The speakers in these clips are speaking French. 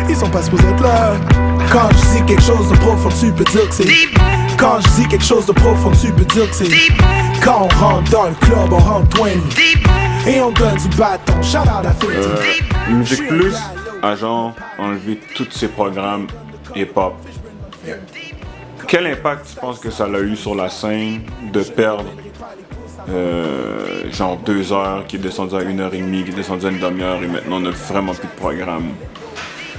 ils sont pas supposés être là. Quand je dis quelque chose de profond, tu peux dire que c'est quand je dis quelque chose de profond, tu peux dire que c'est quand on rentre dans le club, on rentre 20 et on donne du bâton, shout out à 50. Musique Plus a genre enlevé tous ces programmes hip-hop. Quel impact tu penses que ça a eu sur la scène de perdre genre 2 heures, qui est descendu à 1h30, qui est descendu à une demi-heure et maintenant on n'a vraiment plus de programme?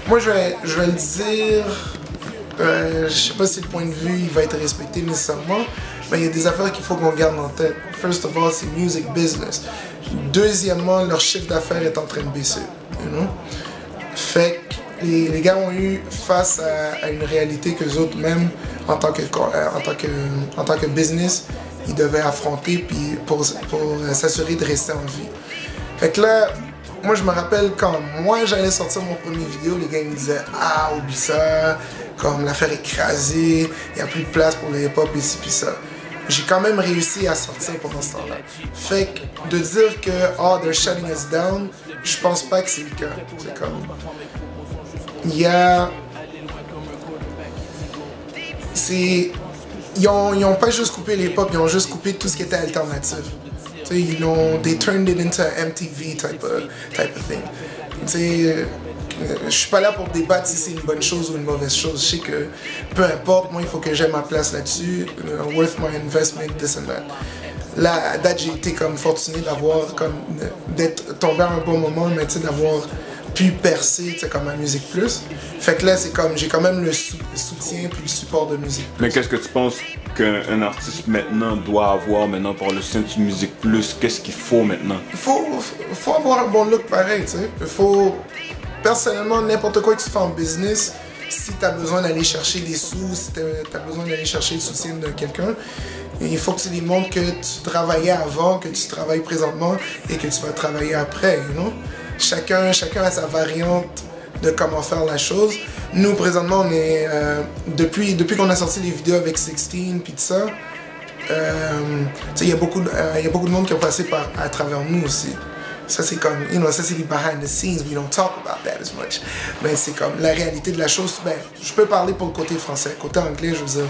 Moi je vais le dire, je sais pas si le point de vue il va être respecté nécessairement, mais il y a des affaires qu'il faut qu'on garde en tête. First of all, c'est music business. Deuxièmement, leur chiffre d'affaires est en train de baisser. You know? Fait que les gars ont eu face à une réalité qu'eux autres même en tant que business, ils devaient affronter puis pour s'assurer de rester en vie. Fait que là, moi je me rappelle quand moi j'allais sortir mon premier vidéo, les gars ils me disaient « Ah, oublie ça, comme l'affaire est écrasée, il n'y a plus de place pour le hip-hop ici puis ça. » J'ai quand même réussi à sortir pendant ce temps-là. Fait que de dire que « Oh, they're shutting us down », je pense pas que c'est le cas. C'est comme... Il y a... C'est... Ils ont pas juste coupé les pop, ils ont juste coupé tout ce qui était alternatif. Tu sais, you know, they turned it into MTV type of thing. Tu sais, je suis pas là pour débattre si c'est une bonne chose ou une mauvaise chose. Je sais que peu importe, moi il faut que j'aie ma place là-dessus. Worth my investment, this and that. Là, à date, j'ai été comme fortuné d'avoir comme d'être tombé à un bon moment, mais tu sais, d'avoir pu percer, tu sais, comme à Musique Plus. Fait que là, c'est comme, j'ai quand même le soutien puis le support de Musique Plus. Mais qu'est-ce que tu penses qu'un artiste maintenant doit avoir maintenant pour le sein de Musique Plus? Qu'est-ce qu'il faut maintenant? Il faut avoir un bon look pareil, tu sais. Il faut, personnellement, n'importe quoi que tu fais en business, si tu as besoin d'aller chercher des sous, si tu as besoin d'aller chercher le soutien de quelqu'un, il faut que tu lui montres que tu travaillais avant, que tu travailles présentement et que tu vas travailler après, you know? Chacun a sa variante de comment faire la chose. Nous, présentement, on est, depuis qu'on a sorti les vidéos avec 16 puis tout ça, il y a beaucoup de monde qui ont passé à travers nous aussi. Ça, c'est comme, you know, ça, c'est les behind the scenes. We don't talk about that as much. Mais c'est comme la réalité de la chose. Ben, je peux parler pour le côté français. Côté anglais, je veux dire,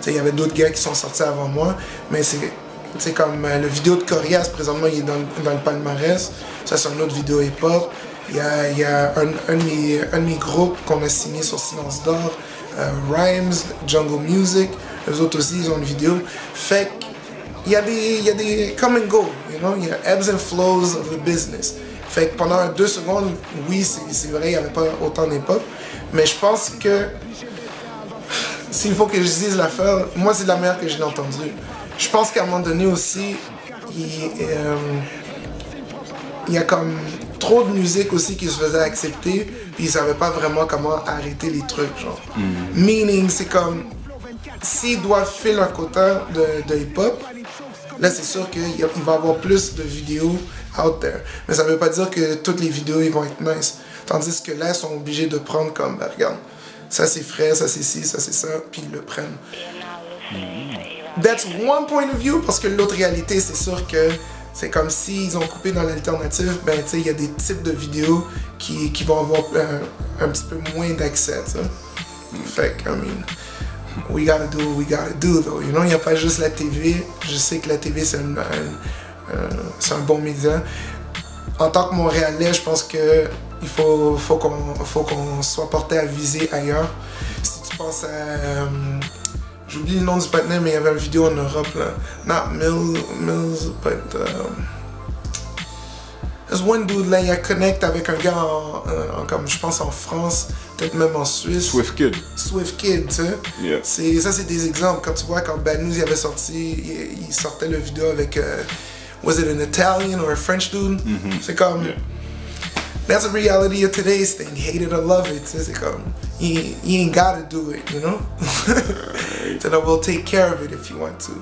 il y avait d'autres gars qui sont sortis avant moi, mais c'est comme le vidéo de Corias, présentement, il est dans le palmarès. Ça, c'est une autre vidéo hip-hop. Il y a un de mes groupes qu'on a signé sur Silence d'Or, Rhymes, Jungle Music. Eux autres aussi, ils ont une vidéo. Fait qu'il y a des come and go, you know? Il y a ebbs and flows of the business. Fait que pendant 2 secondes, oui, c'est vrai, il n'y avait pas autant d'époque. Mais je pense que s'il faut que je dise l'affaire, moi, c'est de la meilleure que j'ai entendue. Je pense qu'à un moment donné aussi, il y a comme trop de musique aussi qui se faisait accepter, puis ils savaient pas vraiment comment arrêter les trucs, genre. Meaning, c'est comme, s'ils doivent filer un quota de hip-hop, là c'est sûr qu'il va y avoir plus de vidéos out there. Mais ça veut pas dire que toutes les vidéos ils vont être nice. Tandis que là, ils sont obligés de prendre comme, ben, regarde, ça c'est frais, ça c'est ci, ça c'est ça, puis ils le prennent. That's one point of view, parce que l'autre réalité, c'est sûr que c'est comme s'ils ont coupé dans l'alternative, ben tu sais, il y a des types de vidéos qui vont avoir un petit peu moins d'accès, tu sais. Fait que, I mean, we gotta do what we gotta do, though, you know, il n'y a pas juste la TV. Je sais que la TV, c'est un bon média. En tant que Montréalais, je pense que il faut qu'on soit porté à viser ailleurs. Si tu penses à... j'oublie le nom du partenaire, mais il y avait une vidéo en Europe, là. Not Mills, but... there's one dude, là, il a connect avec un gars comme, je pense, en France, peut-être même en Suisse. Swift Kid. Swift Kid, tu sais. Yeah. Ça, c'est des exemples. Quand tu vois, quand Bad il avait sorti, il sortait le vidéo avec... was it an Italian or a French dude? C'est comme... Yeah. That's a reality of today's thing. Hate it or love it. C'est comme... You ain't gotta do it, you know? So we'll take care of it if you want to.